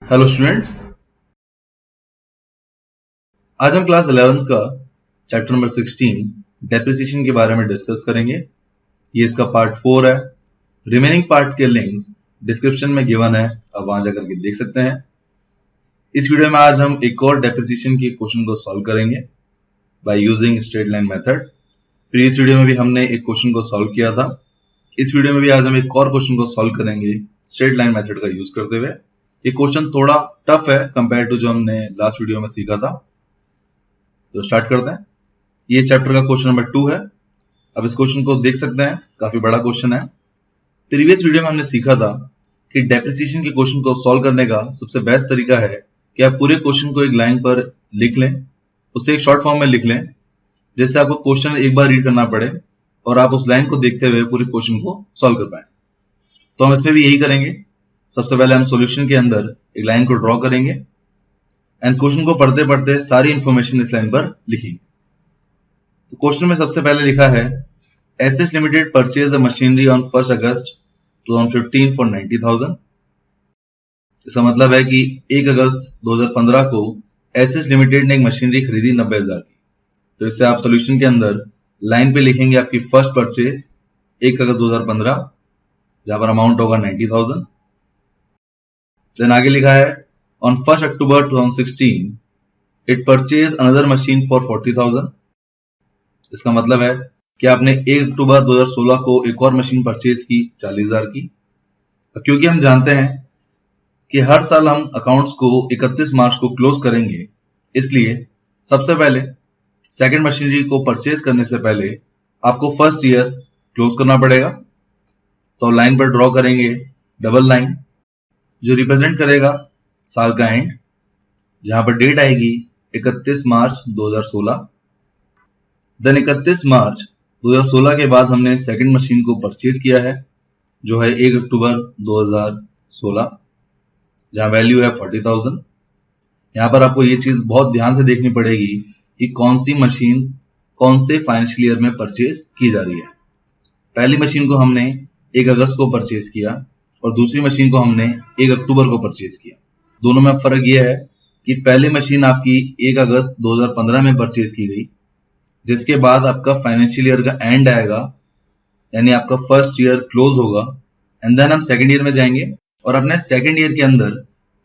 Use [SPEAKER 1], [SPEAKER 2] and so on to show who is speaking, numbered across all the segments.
[SPEAKER 1] Hello students, आज हम class 11th का चैप्टर नंबर 16 डेप्रिसिएशन के बारे में डिस्कस करेंगे। ये इसका पार्ट 4 है। रिमेनिंग पार्ट के लिंक्स डिस्क्रिप्शन में गिवन है, आप वहां जाकर के देख सकते हैं। इस वीडियो में आज हम एक और डेप्रिसिएशन के क्वेश्चन को सॉल्व करेंगे by using straight line method. Previous video में भी हमने एक क्वेश्चन को सॉल्व किया था। इस वीडियो में भी आज हम एक और क्वेश्चन को सॉल्व करेंगे स्ट्रेट लाइन मेथड का यूज करते हुए। ये क्वेश्चन थोड़ा टफ है कंपेयर टू जो हमने लास्ट वीडियो में सीखा था। तो स्टार्ट करते हैं। ये चैप्टर का क्वेश्चन नंबर 2 है। अब इस क्वेश्चन को देख सकते हैं, काफी बड़ा क्वेश्चन है। प्रीवियस वीडियो में हमने सीखा था कि डेप्रिसिएशन के क्वेश्चन को सॉल्व करने का सबसे बेस्ट तरीका है कि आप पूरे क्वेश्चन को एक लाइन पर लिख लें, उससे एक शॉर्ट फॉर्म में लिख लें, जिससे आपको क्वेश्चन एक बार रीड करना पड़े और आप उस लाइन को देखते हुए पूरे क्वेश्चन को सॉल्व कर पाए। तो हम इसमें भी यही करेंगे। सबसे पहले हम सॉल्यूशन के अंदर एक लाइन को ड्रॉ करेंगे एंड क्वेश्चन को पढ़ते पढ़ते सारी इंफॉर्मेशन इस लाइन पर लिखेंगे। तो क्वेश्चन में सबसे पहले लिखा है SS limited purchase a machinery on 1 August 2015 for 90,000। इसका मतलब है कि 1 अगस्त 2015 को एसएस लिमिटेड ने एक मशीनरी खरीदी 90,000 की। तो इससे आप सॉल्यूशन के अंदर लाइन पे लिखेंगे आपकी फर्स्ट परचेज 1 अगस्त 2015, जहां पर अमाउंट होगा 90,000। देन आगे लिखा है on 1 October 2016 it purchase another machine for 40,000। इसका मतलब है कि आपने 1 अक्टूबर 2016 को एक और मशीन परचेज की 40,000 की। क्योंकि हम जानते हैं कि हर साल हम अकाउंट्स को 31 मार्च को क्लोज करेंगे, इसलिए सबसे पहले सेकंड मशीनरी को परचेज करने से पहले आपको फर्स्ट ईयर क्लोज करना पड़ेगा। तो लाइन पर ड्रॉ करेंगे डबल लाइन जो रिप्रेजेंट करेगा साल का एंड, जहां पर डेट आएगी 31 मार्च 2016। देन 31 मार्च 2016 के बाद हमने सेकंड मशीन को परचेज किया है, जो है 1 अक्टूबर 2016, जहां वैल्यू है 40,000। यहां पर आपको ये चीज बहुत ध्यान से देखनी पड़ेगी कि कौन सी मशीन कौन से फाइनेंशियल ईयर में परचेज की जा रही है। पहली मशीन को हमने 1 अगस्त को परचेज किया और दूसरी मशीन को हमने 1 अक्टूबर को परचेज किया। दोनों में फर्क यह है कि पहली मशीन आपकी 1 अगस्त 2015 में परचेज की गई, जिसके बाद आपका फाइनेंशियल ईयर का एंड आएगा, यानी आपका फर्स्ट ईयर क्लोज होगा एंड देन हम सेकंड ईयर में जाएंगे और अपने सेकंड ईयर के अंदर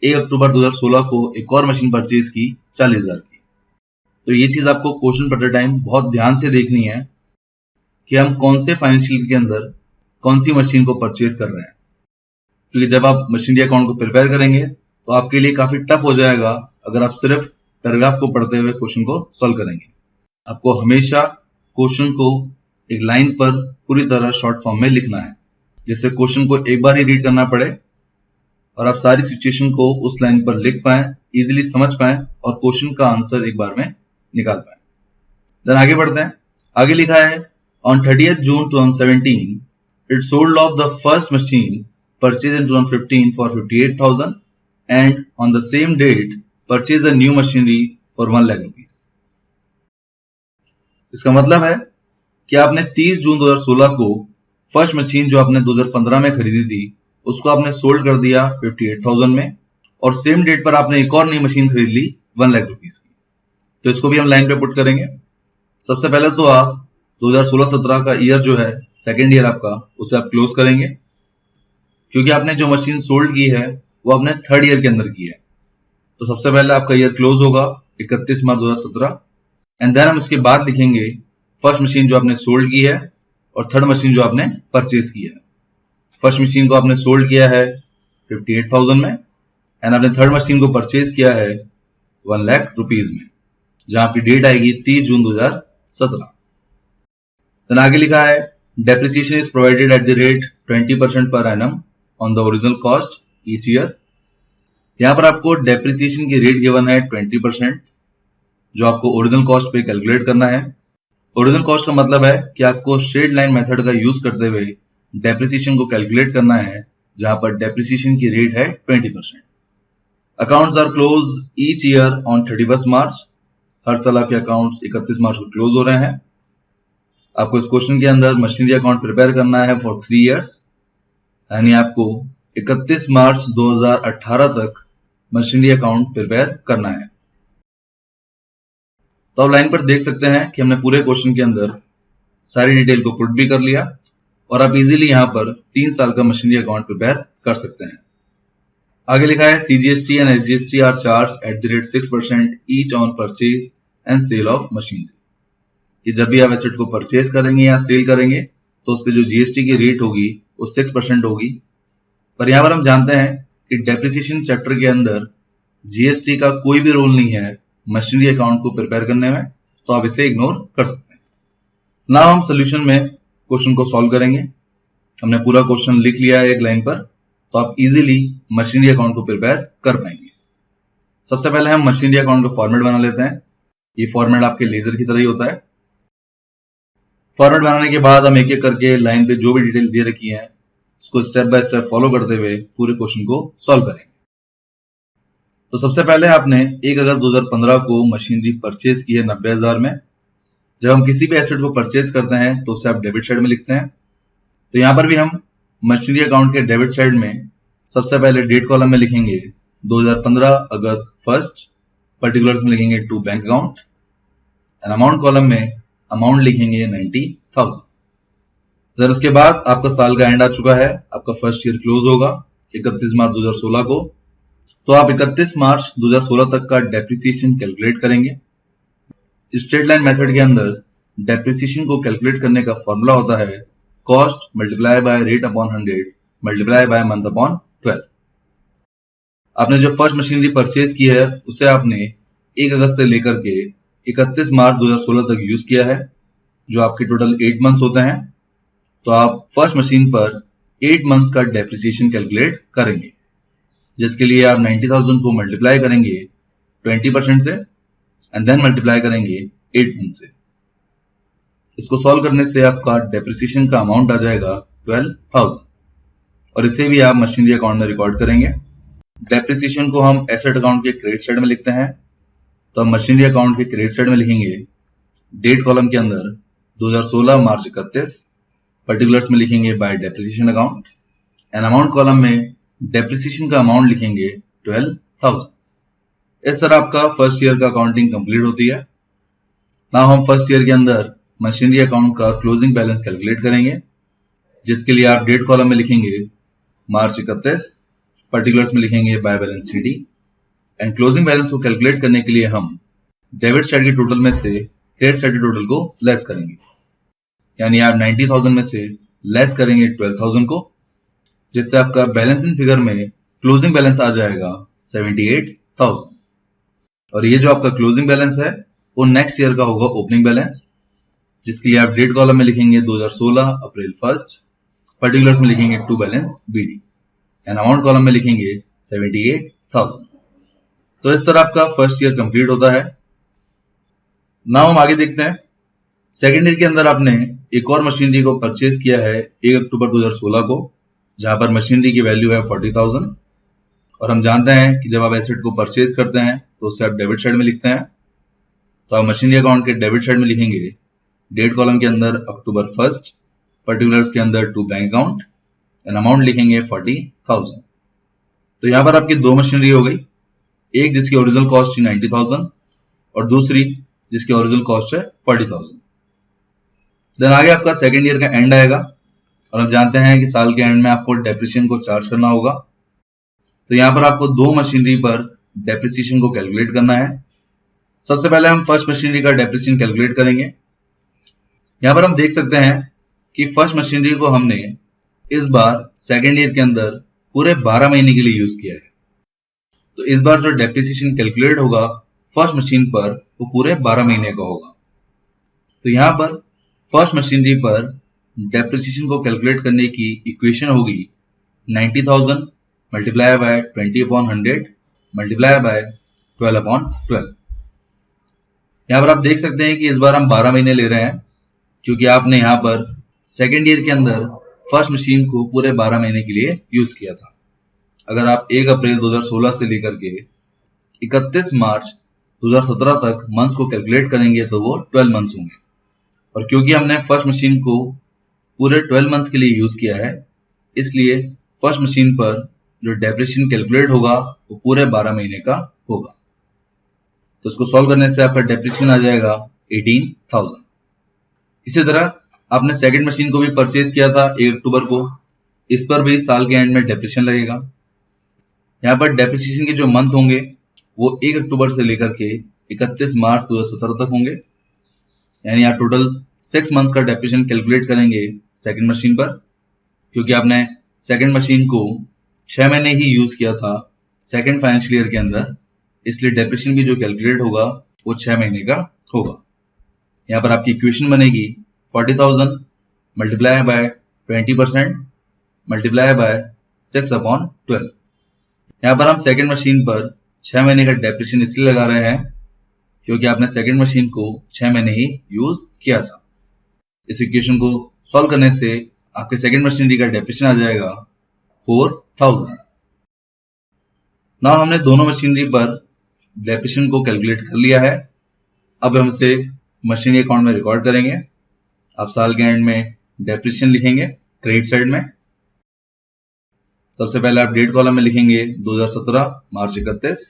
[SPEAKER 1] 1 अक्टूबर 2016 को एक और मशीन परचेज की 40,000 की। तो ये चीज आपको क्वेश्चन पढ़ते टाइम बहुत ध्यान से देखनी है कि हम कौन से फाइनेंशियल ईयर के अंदर कौन सी मशीन को परचेज कर रहे हैं, क्योंकि जब आप मशीनरी अकाउंट को प्रिपेयर करेंगे तो आपके लिए काफी टफ हो जाएगा अगर आप सिर्फ पैराग्राफ को पढ़ते हुए क्वेश्चन को सॉल्व करेंगे। आपको हमेशा क्वेश्चन को एक लाइन पर पूरी तरह शॉर्ट फॉर्म में लिखना है, जिससे क्वेश्चन को एक बार ही रीड करना पड़े और आप सारी सिचुएशन को उस लाइन पर लिख पाए, इजीली समझ पाए और क्वेश्चन का आंसर एक बार में निकाल पाए। देन आगे बढ़ते हैं। आगे लिखा है on 30th June 2017 it sold off the first machine purchased in 2015 for 58,000 and on the same date purchased a new machinery for 1 lakh rupees। इसका मतलब है कि आपने 30 जून 2016 को फर्स्ट मशीन जो आपने 2015 में खरीदी थी उसको आपने सोल्ड कर दिया 58,000 में और सेम डेट पर आपने एक और नई मशीन खरीद ली 1 लाख रुपीस की। तो इसको भी हम लाइन पे पुट करेंगे। सबसे पहले तो आप 2016-17 का ईयर जो है सेकेंड ईयर आपका, उसे आप क्लोज करेंगे, क्योंकि आपने जो मशीन सोल्ड की है वो आपने थर्ड ईयर के अंदर की है। तो सबसे पहले आपका ईयर क्लोज होगा 31 मार्च 2017 एंड देन हम इसके बाद लिखेंगे फर्स्ट मशीन जो आपने सोल्ड की है और थर्ड मशीन जो आपने परचेज की है। फर्स्ट मशीन को आपने सोल्ड किया है 58,000 में एंड आपने थर्ड मशीन को परचेज किया है 1 लाख रुपीज में, जहां आपकी डेट आएगी 30 जून 2017। देन आगे लिखा है depreciation is provided eight the rate 20% per annum on the original cost each year. यहां पर आपको डेप्रिसिएशन की रेट गिवन है 20%, जो आपको ओरिजिनल कॉस्ट पे कैलकुलेट करना है। ओरिजिनल कॉस्ट का मतलब है कि आपको स्ट्रेट लाइन मेथड का यूज करते हुए डेप्रिसिएशन को कैलकुलेट करना है, जहां पर डेप्रिसिएशन की रेट है 20%। Accounts are close each year on 31 March. हर साल आपके अकाउंट्स 31 मार्च को क्लोज हो रहे हैं। आपको इस क्वेश्चन के अंदर मशीनरी अकाउंट प्रिपेयर करना है फॉर 3 इयर्स, यानी आपको 31 मार्च 2018 तक मशीनरी अकाउंट प्रिपेयर करना है। तो आप लाइन पर देख सकते हैं कि हमने पूरे क्वेश्चन के अंदर सारी डिटेल को पुट भी कर लिया और आप इजीली यहाँ पर 3 साल का मशीनरी अकाउंट प्रिपेयर कर सकते हैं। आगे लिखा है CGST and SGST are charge at the rate 6% each on purchase and sale of machinery. कि जब भी आप एसेट को परचेज करेंगे या सेल करेंगे तो उस पर जो GST की रेट होगी वो 6% होगी। पर यहाँ पर हम जानते हैं कि डेप्रिसिएशन चैप्टर के अंदर GST का कोई भी रोल नहीं है मशीनरी अकाउंट को प्रिपेयर करने में, तो आप इसे इग्नोर कर सकते हैं। नाउ हम सोल्यूशन में क्वेश्चन को सॉल्व करेंगे। हमने पूरा क्वेश्चन लिख लिया है एक लाइन पर, तो आप इजीली मशीनरी अकाउंट को प्रिपेयर कर पाएंगे। सबसे पहले हम मशीनरी अकाउंट का फॉर्मेट बना लेते हैं। ये फॉर्मेट आपके लेजर की तरह ही होता है। फॉर्मेट बनाने के बाद हम एक एक करके लाइन पे जो भी डिटेल दे रखी है उसको स्टेप बाय स्टेप फॉलो करते हुए पूरे क्वेश्चन को सॉल्व करेंगे। तो सबसे पहले आपने 1 अगस्त 2015 को मशीनरी परचेज की है 90,000 में। जब हम किसी भी एसेट को परचेज करते हैं तो उसे आप डेबिट साइड में लिखते हैं। तो यहां पर भी हम मशीनरी अकाउंट के डेबिट साइड में सबसे पहले डेट कॉलम में लिखेंगे 2015 अगस्त 1, पर्टिकुलर्स में लिखेंगे to bank account and amount column में अमाउंट लिखेंगे 90,000। देन उसके बाद आपका साल का एंड आ चुका है, आपका फर्स्ट ईयर क्लोज होगा 31 मार्च 2016 को। तो आप 31 मार्च 2016 तक का डेप्रिसिएशन कैलकुलेट करेंगे। स्ट्रेट लाइन मेथड के अंदर डेप्रिसिएशन को कैलकुलेट करने का फॉर्मूला होता है cost multiply by rate upon 100 multiply by month upon 12। आपने जो फर्स्ट मशीनरी परचेज की है उसे आपने 1 अगस्त से लेकर के 31 मार्च 2016 तक यूज किया है, जो आपके टोटल 8 मंथ्स होते हैं। तो आप फर्स्ट मशीन पर 8 मंथ्स का डेप्रिसिएशन कैलकुलेट करेंगे, जिसके लिए आप 90,000 को मल्टीप्लाई करेंगे 20% से एंड देन मल्टीप्लाई करेंगे 8 मंथ से। इसको सॉल्व करने से आपका डेप्रिसिएशन का अमाउंट आ जाएगा 12,000 और इसे भी आप मशीनरी अकाउंट में रिकॉर्ड करेंगे। डेप्रिसिएशन को हम एसेट अकाउंट के क्रेडिट साइड में लिखते हैं, तो हम मशीनरी अकाउंट के क्रेडिट साइड में लिखेंगे डेट कॉलम के अंदर 2016 मार्च 31, पर्टिकुलर्स में लिखेंगे bye depreciation account and amount column में डेप्रिसिएशन का अमाउंट लिखेंगे 12,000। इस तरह आपका फर्स्ट ईयर का अकाउंटिंग कंप्लीट होती है। नाउ हम फर्स्ट ईयर के अंदर मशीनरी अकाउंट का क्लोजिंग बैलेंस कैलकुलेट करेंगे, जिसके लिए आप डेट कॉलम में लिखेंगे मार्च 31, पर्टिकुलर्स में लिखेंगे by balance CD and closing balance को कैलकुलेट करने के लिए हम डेबिट साइड के टोटल में से क्रेडिट साइड के टोटल को लेस करेंगे। यानी आप 90,000 में से लेस करेंगे 12,000 को, जिससे आपका बैलेंसिंग फिगर में क्लोजिंग बैलेंस आ जाएगा 78,000। और ये जो आपका क्लोजिंग बैलेंस है वो नेक्स्ट ईयर का होगा ओपनिंग बैलेंस, जिसके लिए आप डेट कॉलम में लिखेंगे 2016 अप्रैल 1, पर्टिकुलर्स में लिखेंगे to balance BD and amount column में लिखेंगे 78,000। तो इस तरह आपका फर्स्ट ईयर कंप्लीट होता है। नाउ हम आगे देखते हैं। सेकेंड ईयर के अंदर आपने एक और मशीनरी को परचेज किया है 1 अक्टूबर 2016 को, जहां पर मशीनरी की वैल्यू है 40,000 और हम जानते हैं कि जब आप एसेट को परचेज करते हैं तो उसे आप डेबिट साइड में लिखते हैं। तो आप मशीनरी अकाउंट के डेबिट साइड में लिखेंगे डेट कॉलम के अंदर अक्टूबर 1, पर्टिकुलर्स के अंदर to bank account and amount लिखेंगे 40,000। तो यहां पर आपकी 2 मशीनरी हो गई, एक जिसकी ओरिजिनल कॉस्ट थी 90,000 और दूसरी जिसकी ओरिजिनल कॉस्ट है 40,000। देन आगे आपका सेकेंड ईयर का एंड आएगा और हम जानते हैं कि साल के एंड में आपको डेप्रिसिएशन को चार्ज करना होगा। तो यहां पर आपको 2 मशीनरी पर डेप्रिसिएशन को कैलकुलेट करना है। सबसे पहले हम फर्स्ट मशीनरी का डेप्रिसिएशन कैलकुलेट करेंगे। यहां पर हम देख सकते हैं कि फर्स्ट मशीनरी को हमने इस बार सेकेंड ईयर के अंदर पूरे 12 महीने के लिए यूज किया है। तो इस बार जो डेप्रिसिएशन कैलकुलेट होगा फर्स्ट मशीन पर वो पूरे 12 महीने का होगा। तो यहां पर फर्स्ट मशीनरी पर डेप्रिसिएशन को कैलकुलेट करने की इक्वेशन होगी 90,000 मल्टीप्लाई बाय 20/100 मल्टीप्लाई बाय 12/12। यहां पर आप देख सकते हैं कि इस बार हम 12 महीने ले रहे हैं, क्योंकि आपने यहां पर सेकेंड ईयर के अंदर फर्स्ट मशीन को पूरे 12 महीने के लिए यूज किया था। अगर आप 1 अप्रैल 2016 से लेकर के 31 मार्च 2017 तक मंथ्स को कैलकुलेट करेंगे तो वो 12 मंथ्स होंगे। और क्योंकि हमने फर्स्ट मशीन को पूरे 12 मंथ्स के लिए यूज किया है, इसलिए फर्स्ट मशीन पर जो डेप्रिसिएशन कैलकुलेट होगा वो पूरे 12 महीने का होगा। तो इसको सॉल्व करने से आपका डेप्रिसिएशन आ जाएगा 18,000। इसी तरह आपने सेकंड मशीन को भी परचेज किया था 1 अक्टूबर को, इस पर भी साल के एंड में डेप्रिसिएशन लगेगा। यहाँ पर डेप्रिसिएशन के जो मंथ होंगे वो 1 अक्टूबर से लेकर के 31 मार्च 2017 तक होंगे। यानी आप टोटल 6 मंथ्स का डेप्रिसिएशन कैलकुलेट करेंगे सेकंड मशीन पर, क्योंकि आपने सेकंड मशीन को 6 महीने ही यूज किया था सेकंड फाइनेंशियल ईयर के अंदर, इसलिए डेप्रिसिएशन भी जो कैलकुलेट होगा वो 6 महीने का होगा। यहाँ पर आपकी इक्वेशन बनेगी 40,000 मल्टीप्लाई बाय 20% मल्टीप्लाई बाय 6/12। यहाँ पर हम सेकंड मशीन पर 6 महीने का डेप्रिसिएशन इसलिए लगा रहे हैं क्योंकि आपने सेकंड मशीन को 6 महीने ही यूज किया था। इस इक्वेशन को सॉल्व करने से आपके सेकंड मशीनरी का डेप्रिसिएशन आ जाएगा 4,000। नाउ हमने दोनों मशीनरी पर डेप्रिसिएशन को कैलकुलेट कर लिया है। अब हम इसे मशीनरी अकाउंट में रिकॉर्ड करेंगे। आप साल के एंड में डेप्रिसिएशन लिखेंगे क्रेडिट साइड में। सबसे पहले आप डेट कॉलम में लिखेंगे 2017 मार्च 31,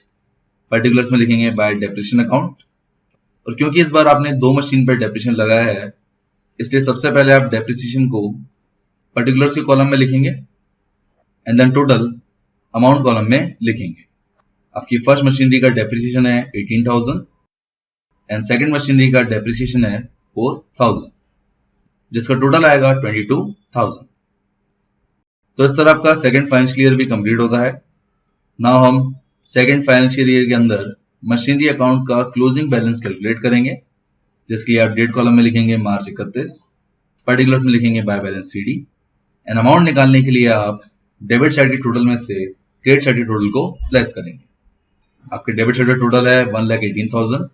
[SPEAKER 1] पर्टिकुलर्स में लिखेंगे बाय डेप्रिसिएशन अकाउंट। और क्योंकि इस बार आपने 2 मशीन पर डेप्रिसिएशन लगाया है, इसलिए सबसे पहले आप डेप्रिसिएशन को पर्टिकुलर्स के कॉलम में लिखेंगे and then total amount column में लिखेंगे। आपकी फर्स्ट मशीनरी का डेप्रिसिएशन है 18,000 एंड सेकंड मशीनरी का डेप्रिसिएशन है 4,000, जिसका टोटल आएगा 22,000। तो इस तरह आपका सेकंड फाइनेंशियल ईयर भी कंप्लीट होता है। नाउ हम सेकंड फाइनेंशियल ईयर के अंदर मशीनरी अकाउंट का क्लोजिंग बैलेंस कैलकुलेट करेंगे, जिसके लिए आप डेट कॉलम में लिखेंगे मार्च 31, पर्टिकुलर्स में लिखेंगे by balance CD and amount निकालने के लिए आप डेबिट साइड के टोटल में से क्रेडिट साइड के टोटल को लेस करेंगे। आपके डेबिट साइड का टोटल है 1,18,000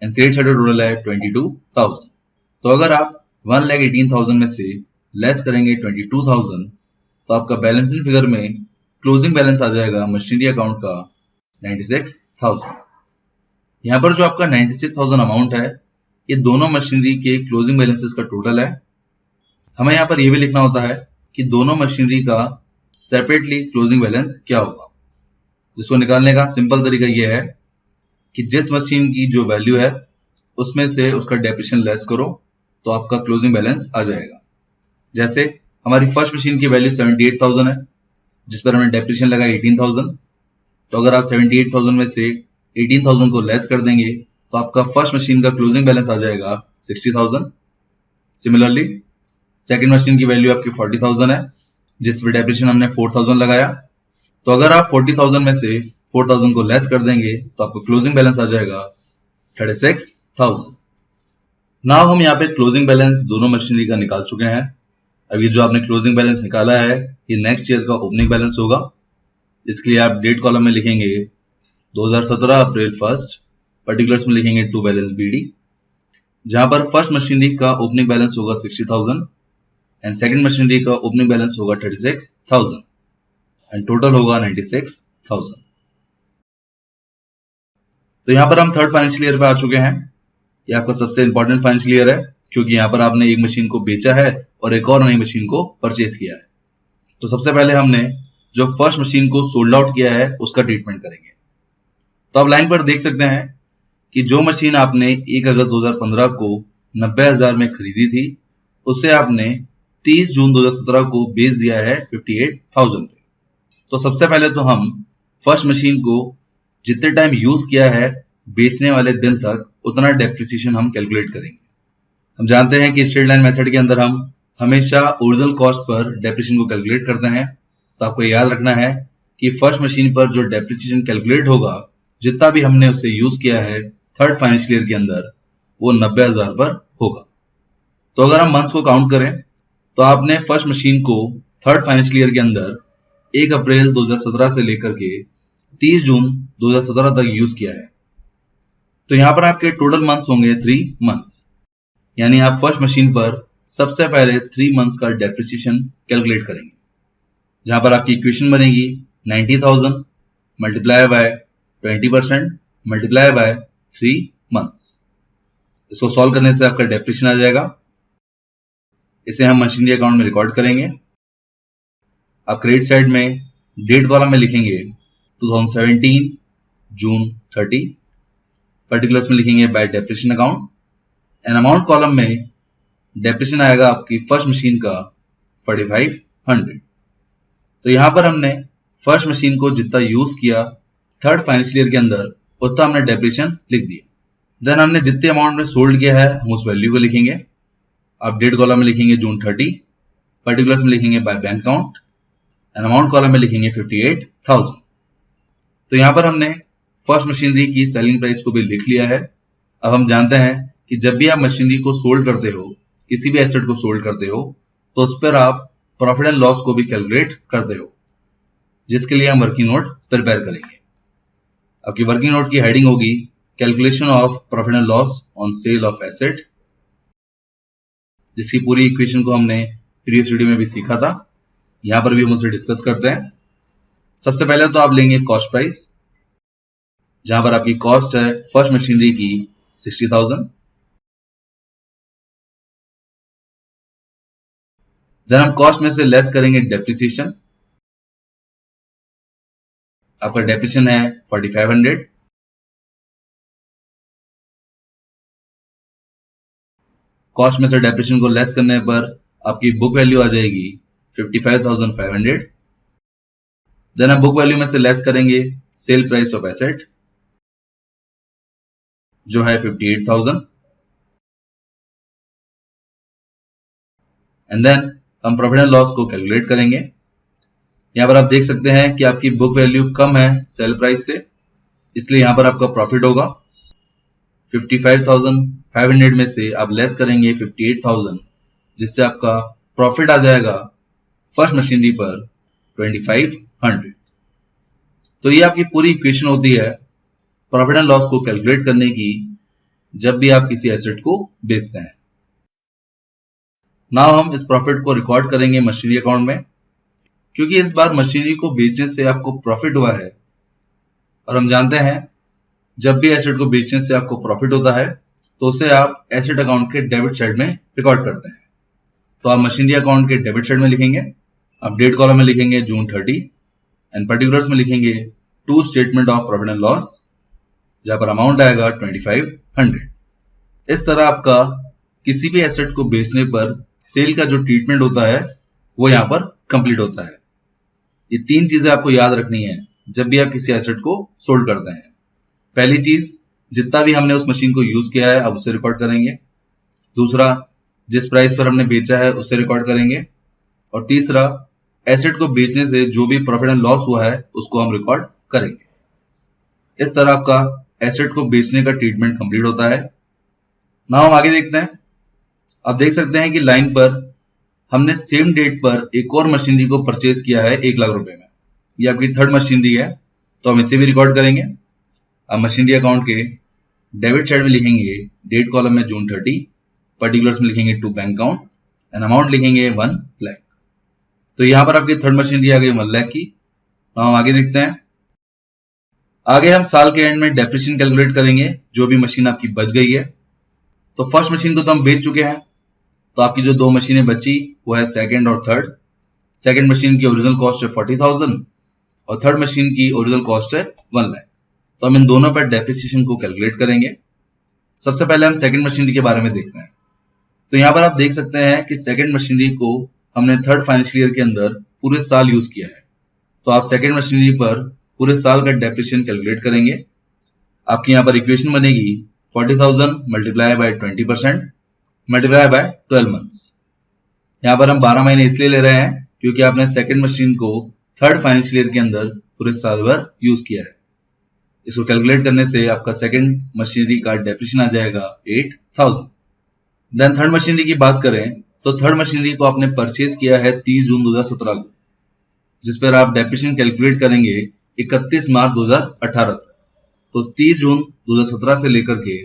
[SPEAKER 1] एंड क्रेडिट साइड का टोटल है 22,000। तो अगर आप 1,18,000 में से लेस करेंगे 22,000 तो आपका बैलेंसिंग फिगर में क्लोजिंग बैलेंस आ जाएगा मशीनरी अकाउंट का 96,000। यहाँ पर जो आपका 96,000 अमाउंट है ये दोनों मशीनरी के क्लोजिंग बैलेंसेस का टोटल है। हमें यहाँ पर यह भी लिखना होता है कि दोनों मशीनरी का सेपरेटली क्लोजिंग बैलेंस क्या होगा, जिसको निकालने का सिंपल तरीका यह है कि जिस मशीन की जो वैल्यू है उसमें से उसका डेप्रिसिएशन लेस करो तो आपका क्लोजिंग बैलेंस आ जाएगा। जैसे हमारी फर्स्ट मशीन की वैल्यू 78,000 है, जिस पर हमने डेप्रिसिएशन लगा 18,000। तो अगर आप 78,000 में से 18,000 को लेस कर देंगे तो आपका फर्स्ट मशीन का क्लोजिंग बैलेंस आ जाएगा 60,000। सिमिलरली सेकंड मशीन की वैल्यू आपकी 40,000 है, जिस पर डेप्रिसिएशन हमने 4,000 लगाया। तो अगर आप 40,000 में से 4,000 को लेस कर देंगे तो आपका क्लोजिंग बैलेंस आ जाएगा 36,000। नाउ हम यहाँ पे क्लोजिंग बैलेंस दोनों मशीनरी का निकाल चुके हैं। अब ये जो आपने क्लोजिंग बैलेंस निकाला है ये नेक्स्ट ईयर का ओपनिंग बैलेंस होगा। इसके लिए आप डेट कॉलम में लिखेंगे 2017 अप्रैल 1, पर्टिकुलर्स में लिखेंगे टू बैलेंस बीडी, जहां पर फर्स्ट मशीनरी का ओपनिंग बैलेंस होगा 60,000 एंड सेकंड मशीनरी का ओपनिंग बैलेंस होगा 36,000 एंड टोटल होगा 96,000। तो यहां पर हम थर्ड फाइनेंशियल ईयर पे आ चुके हैं। ये आपका सबसे इंपॉर्टेंट फाइनेंशियल ईयर है, क्योंकि यहाँ पर आपने एक मशीन को बेचा है और एक और नई मशीन को परचेज किया है। तो सबसे पहले हमने जो फर्स्ट मशीन को सोल्ड आउट किया है उसका ट्रीटमेंट करेंगे। तो आप लाइन पर देख सकते हैं कि जो मशीन आपने 1 अगस्त 2015 को 90,000 में खरीदी थी उसे आपने 30 जून 2017 को बेच दिया है 58,000 पे। तो सबसे पहले तो हम फर्स्ट मशीन को जितने टाइम यूज किया है बेचने वाले दिन तक उतना डेप्रिसिएशन हम कैलकुलेट करेंगे। हम जानते हैं कि स्ट्रेट लाइन मेथड के अंदर हम हमेशा ओरिजिनल कॉस्ट पर डेप्रिसिएशन को कैलकुलेट करते हैं। तो आपको याद रखना है कि फर्स्ट मशीन पर जो डेप्रिसिएशन कैलकुलेट होगा जितना भी हमने उसे यूज किया है थर्ड फाइनेंशियल ईयर के अंदर वो 90,000 पर होगा। तो अगर हम मंथ्स को काउंट करें तो आपने फर्स्ट मशीन को थर्ड फाइनेंशियल ईयर के अंदर 1 अप्रैल 2017 से लेकर के 30 जून 2017 तक यूज किया है। तो यहां पर आपके टोटल मंथ्स होंगे 3 मंथ्स, यानी आप फर्स्ट मशीन पर सबसे पहले 3 मंथ्स का डेप्रिसिएशन कैलकुलेट करेंगे, जहां पर आपकी इक्वेशन बनेगी 90,000 multiply by 20% multiply by 3 months. इसको सॉल्व करने से आपका डेप्रिसिएशन आ जाएगा। इसे हम मशीनरी अकाउंट में रिकॉर्ड करेंगे। आप क्रेडिट साइड में डेट कॉलम में लिखेंगे 2017 जून 30, पर्टिकुलर्स में लिखेंगे bye depreciation account, and amount column में डेप्रिसिएशन आएगा आपकी फर्स्ट मशीन का 4500। तो यहां पर हमने फर्स्ट मशीन को जितना यूज किया थर्ड फाइनेंशियल ईयर के अंदर उतना हमने डेप्रिसिएशन लिख दिया। देन हमने जितने अमाउंट में सोल्ड किया है हम उस वैल्यू को लिखेंगे। आप डेट कॉलम में लिखेंगे जून 30, पर्टिकुलर्स में लिखेंगे by bank account, and amount column में लिखेंगे 58,000। तो यहां पर हमने फर्स्ट मशीनरी की सेलिंग प्राइस को भी लिख लिया है। अब हम जानते हैं कि जब भी आप मशीनरी को सोल्ड करते हो, किसी भी एसेट को सोल्ड करते हो, तो उस पर आप प्रॉफिट एंड लॉस को भी कैलकुलेट करते हो, जिसके लिए हम वर्किंग नोट प्रिपेयर करेंगे। आपकी वर्किंग नोट की हेडिंग होगी calculation of profit and loss on sale of asset, जिसकी पूरी इक्वेशन को हमने प्रीवियस वीडियो में भी सीखा था। यहां पर भी हम उसे डिस्कस करते हैं। सबसे पहले तो आप लेंगे कॉस्ट प्राइस, जहां पर आपकी कॉस्ट है फर्स्ट मशीनरी की 60,000। देन हम कॉस्ट में से लेस करेंगे डेप्रिसिएशन। आपका डेप्रिसिएशन है 4500। कॉस्ट में से डेप्रिसिएशन को लेस करने पर आपकी बुक वैल्यू आ जाएगी 55,500। देन हम बुक वैल्यू में से लेस करेंगे सेल प्राइस ऑफ एसेट, जो है 58,000, एंड देन हम प्रॉफिट एंड लॉस को कैलकुलेट करेंगे। यहां पर आप देख सकते हैं कि आपकी बुक वैल्यू कम है सेल प्राइस से, इसलिए यहां पर आपका प्रॉफिट होगा 55,500 में से आप लेस करेंगे 58,000, जिससे आपका प्रॉफिट आ जाएगा फर्स्ट मशीनरी पर 2500। तो ये आपकी पूरी इक्वेशन होती है प्रॉफिट एंड लॉस को कैलकुलेट करने की, जब भी आप किसी एसेट को बेचते हैं। नाउ हम इस प्रॉफिट को रिकॉर्ड करेंगे मशीनरी अकाउंट में, क्योंकि इस बार मशीनरी को बेचने से आपको प्रॉफिट हुआ है, और हम जानते हैं जब भी एसेट को बेचने से आपको प्रॉफिट होता है तो उसे आप एसेट अकाउंट के डेबिट साइड में रिकॉर्ड करते हैं। तो आप मशीनरी अकाउंट के डेबिट साइड में लिखेंगे। आप डेट कॉलम में लिखेंगे जून 30, एंड पर्टिकुलर्स में लिखेंगे to statement of profit and loss, जहां पर अमाउंट आएगा 2500। इस तरह आपका किसी भी एसेट को बेचने पर सेल का जो ट्रीटमेंट होता है वो यहां पर कंप्लीट होता है। ये तीन चीजें आपको याद रखनी है जब भी आप किसी एसेट को सोल्ड करते हैं। पहली चीज, जितना भी हमने उस मशीन को यूज किया है अब उसे रिकॉर्ड करेंगे। दूसरा, जिस प्राइस पर हमने बेचा है उसे रिकॉर्ड करेंगे। और तीसरा, एसेट को बेचने से जो भी प्रॉफिट एंड लॉस हुआ है उसको हम रिकॉर्ड करेंगे। इस तरह आपका एसेट को बेचने का ट्रीटमेंट कंप्लीट होता है। नाउ हम आगे देखते हैं। आप देख सकते हैं कि लाइन पर हमने सेम डेट पर एक और मशीनरी को परचेज किया है 1 लाख रुपए में। ये आपकी थर्ड मशीनरी है, तो हम इसे भी रिकॉर्ड करेंगे। अब मशीनरी अकाउंट के डेबिट साइड में लिखेंगे डेट कॉलम में जून 30, पर्टिकुलर्स में लिखेंगे to bank account, and amount लिखेंगे 1 लाख। तो यहां पर आपकी थर्ड मशीनरी आ गई 1 लाख की। हम आगे देखते हैं। आगे हम साल के एंड में डेप्रिसिएशन कैलकुलेट करेंगे जो भी मशीन आपकी बच गई है। तो फर्स्ट मशीन को तो हम बेच चुके हैं, तो आपकी जो दो मशीनें बची वो है सेकंड और थर्ड। सेकंड मशीन की ओरिजिनल कॉस्ट है 40,000 और थर्ड मशीन की ओरिजिनल कॉस्ट है 1 लाख। तो हम इन दोनों पर डेप्रिसिएशन को कैलकुलेट करेंगे। सबसे पहले हम सेकंड मशीनरी के बारे में देखते हैं। तो यहां पर आप देख सकते हैं कि सेकंड मशीनरी को हमने थर्ड फाइनेंशियल ईयर के अंदर पूरे साल यूज किया है। तो आप सेकंड मशीनरी पर पूरे साल का डेप्रिसिएशन कैलकुलेट करेंगे। आपकी यहां पर इक्वेशन बनेगी 40,000 multiply by 20% multiply by 12 months. यहां पर हम 12 महीने इसलिए ले रहे हैं क्योंकि आपने सेकंड मशीन को थर्ड फाइनेंशियल ईयर के अंदर पूरे साल भर यूज किया है। इसको कैलकुलेट करने से आपका सेकंड मशीनरी का डेप्रिसिएशन आ जाएगा 8,000। देन थर्ड मशीनरी की बात करें तो थर्ड मशीनरी को आपने परचेज किया है 30 जून 2017 को, जिस पर आप डेप्रिसिएशन कैलकुलेट करेंगे 31 मार्च 2018 तक। तो 30 जून 2017 से लेकर के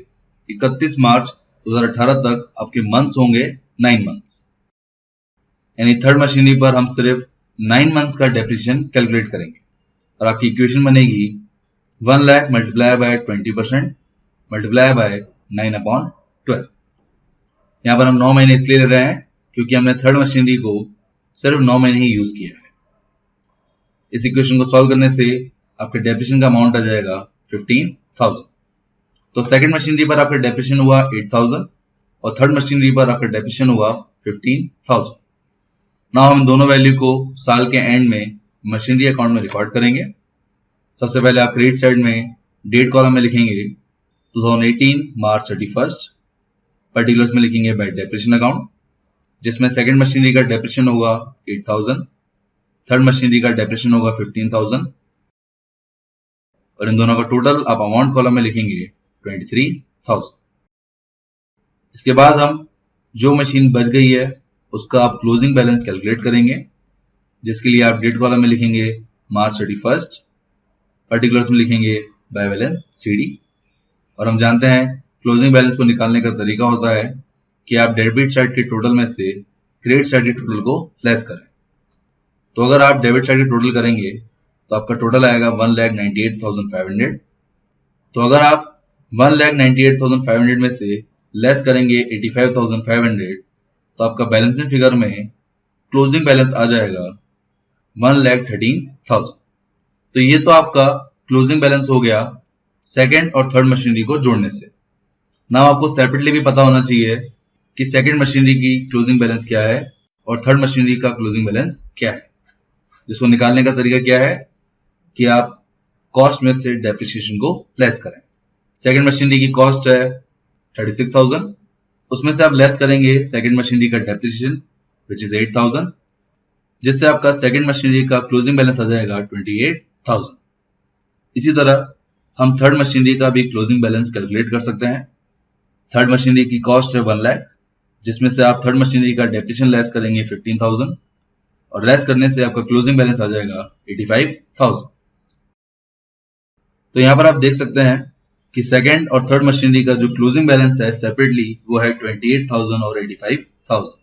[SPEAKER 1] 31 मार्च 2018 तक आपके मंथ्स होंगे 9 मंथ्स। यानी थर्ड मशीनरी पर हम सिर्फ 9 मंथ्स का डेप्रिसिएशन कैलकुलेट करेंगे और आपकी इक्वेशन बनेगी 1 lakh multiply by 20% multiply by 9/12। यहां पर हम 9 महीने इसलिए ले रहे हैं क्योंकि हमने थर्ड मशीनरी को सिर्फ 9 महीने ही यूज किया है। इस इक्वेशन को सॉल्व करने से आपके डेप्रिसिएशन का अमाउंट आ जाएगा 15,000। तो सेकंड मशीनरी पर आपका डेप्रिसिएशन हुआ 8,000 और थर्ड मशीनरी पर आपका डेप्रिसिएशन हुआ 15,000। नाउ हम दोनों वैल्यू को साल के एंड में मशीनरी अकाउंट में रिकॉर्ड करेंगे। सबसे पहले आप क्रेडिट साइड में डेट कॉलम में लिखेंगे 2018 मार्च 31, पर्टिकुलर्स में लिखेंगे बाय डेप्रिसिएशन अकाउंट, जिसमें सेकंड मशीनरी का डेप्रिसिएशन होगा 8,000, थर्ड मशीनरी का डेप्रिसिएशन होगा 15,000 और इन दोनों का टोटल आप अमाउंट कॉलम में लिखेंगे 23,000। इसके बाद हम जो मशीन बच गई है उसका आप क्लोजिंग बैलेंस कैलकुलेट करेंगे, जिसके लिए आप डेट कॉलम में लिखेंगे मार्च 31, पर्टिकुलर्स में लिखेंगे बाय बैलेंस CD। और हम जानते हैं क्लोजिंग बैलेंस को निकालने का तरीका होता है कि आप डेबिट साइड के टोटल में से क्रेडिट साइड के टोटल को लेस करें। तो अगर आप डेबिट साइड के टोटल करेंगे तो आपका टोटल आएगा 1,98,500। तो अगर आप 1,98,500 में से लेस करेंगे 85,500 तो आपका बैलेंसिंग फिगर में क्लोजिंग बैलेंस आ जाएगा 1,13,000। तो ये तो आपका क्लोजिंग बैलेंस हो गया सेकेंड और थर्ड मशीनरी को जोड़ने से। नाउ आपको सेपरेटली भी पता होना चाहिए कि सेकेंड मशीनरी की क्लोजिंग बैलेंस क्या है और थर्ड मशीनरी का क्लोजिंग बैलेंस क्या है, जिसको निकालने का तरीका क्या है कि आप कॉस्ट में से डेप्रिसिएशन को लेस करें। सेकेंड मशीनरी की कॉस्ट है 36,000, उसमें से आप लेस करेंगे सेकेंड मशीनरी का डेप्रिसिएशन विच इज 8,000, जिससे आपका सेकेंड मशीनरी का क्लोजिंग बैलेंस आ जाएगा 28,000। इसी तरह हम थर्ड मशीनरी का भी क्लोजिंग बैलेंस कैलकुलेट कर सकते हैं। थर्ड मशीनरी की कॉस्ट है 1 लाख, जिसमें से आप थर्ड मशीनरी का डेप्रिसिएशन लेस करेंगे 15,000 और लेस करने से आपका क्लोजिंग बैलेंस आ जाएगा 85,000। तो यहां पर आप देख सकते हैं कि सेकेंड और थर्ड मशीनरी का जो क्लोजिंग बैलेंस है सेपरेटली वो है 28,000 और 85,000।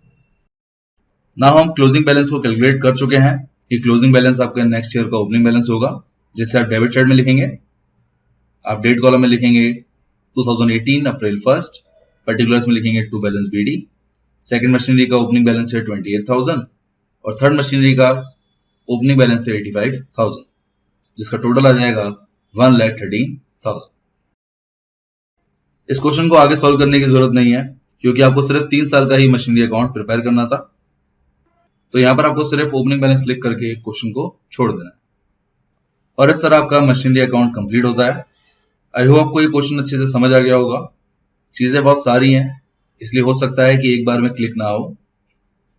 [SPEAKER 1] ना हम क्लोजिंग बैलेंस को कैलकुलेट कर चुके हैं कि क्लोजिंग बैलेंस आपका नेक्स्ट ईयर का ओपनिंग बैलेंस होगा, जिससे आप डेबिट साइड में लिखेंगे। आप डेट कॉलम में लिखेंगे 2018 अप्रैल 1, पर्टिकुलर्स में लिखेंगे to balance BD। Second machinery का ओपनिंग बैलेंस है 28,000 और थर्ड मशीनरी का ओपनिंग बैलेंस है 85,000, जिसका टोटल आ जाएगा 1,13,000। इस क्वेश्चन को आगे सॉल्व करने की जरूरत नहीं है क्योंकि आपको सिर्फ 3 साल का ही मशीनरी अकाउंट प्रिपेयर करना था। तो यहां पर आपको सिर्फ ओपनिंग बैलेंस लिख करके क्वेश्चन को छोड़ देना है और इस तरह आपका मशीनरी अकाउंट कंप्लीट होता है। आई होप आपको ये क्वेश्चन अच्छे से समझ आ गया होगा। चीजें बहुत सारी हैं, इसलिए हो सकता है कि एक बार में क्लिक ना हो,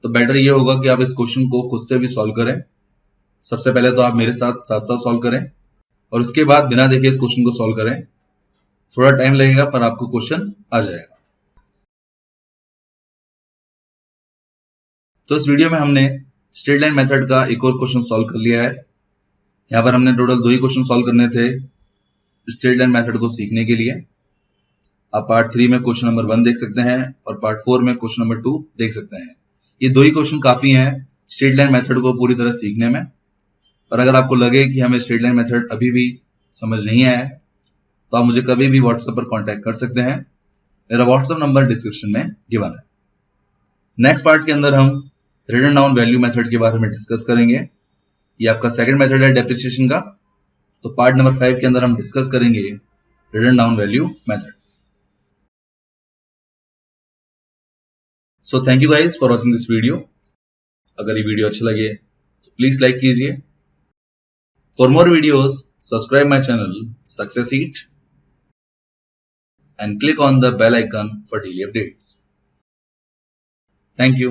[SPEAKER 1] तो बेटर ये होगा कि आप इस क्वेश्चन को खुद से भी सॉल्व करें। सबसे पहले तो आप मेरे साथ साथ सॉल्व करें और उसके बाद बिना देखे इस क्वेश्चन को सॉल्व करें। थोड़ा टाइम लगेगा पर आपको क्वेश्चन आ जाएगा। तो इस वीडियो में हमने स्ट्रेट लाइन मेथड का एक और क्वेश्चन सॉल्व कर लिया है। यहाँ पर हमने टोटल 2 ही क्वेश्चन सॉल्व करने थे स्ट्रेट लाइन मेथड को सीखने के लिए। आप पार्ट 3 में क्वेश्चन नंबर 1 देख सकते हैं और पार्ट 4 में क्वेश्चन नंबर 2 देख सकते हैं। ये 2 ही क्वेश्चन काफी हैं स्ट्रेट लाइन मेथड को पूरी तरह सीखने में। और अगर आपको लगे कि हमें स्ट्रेट लाइन मेथड अभी भी समझ नहीं आया है तो आप मुझे कभी भी व्हाट्सएप पर कांटेक्ट कर सकते हैं। मेरा व्हाट्सएप नंबर डिस्क्रिप्शन में गिवन है। नेक्स्ट पार्ट के अंदर हम रिटन डाउन वैल्यू मेथड के बारे में डिस्कस करेंगे। ये आपका सेकंड मेथड है डेप्रिसिएशन का। तो पार्ट नंबर 5 के अंदर हम डिस्कस करेंगे written down value method. So thank you guys for watching this video. अगर ये वीडियो अच्छा लगे तो प्लीज लाइक कीजिए। For more videos subscribe my channel success eat and click on the bell icon for daily updates. Thank you.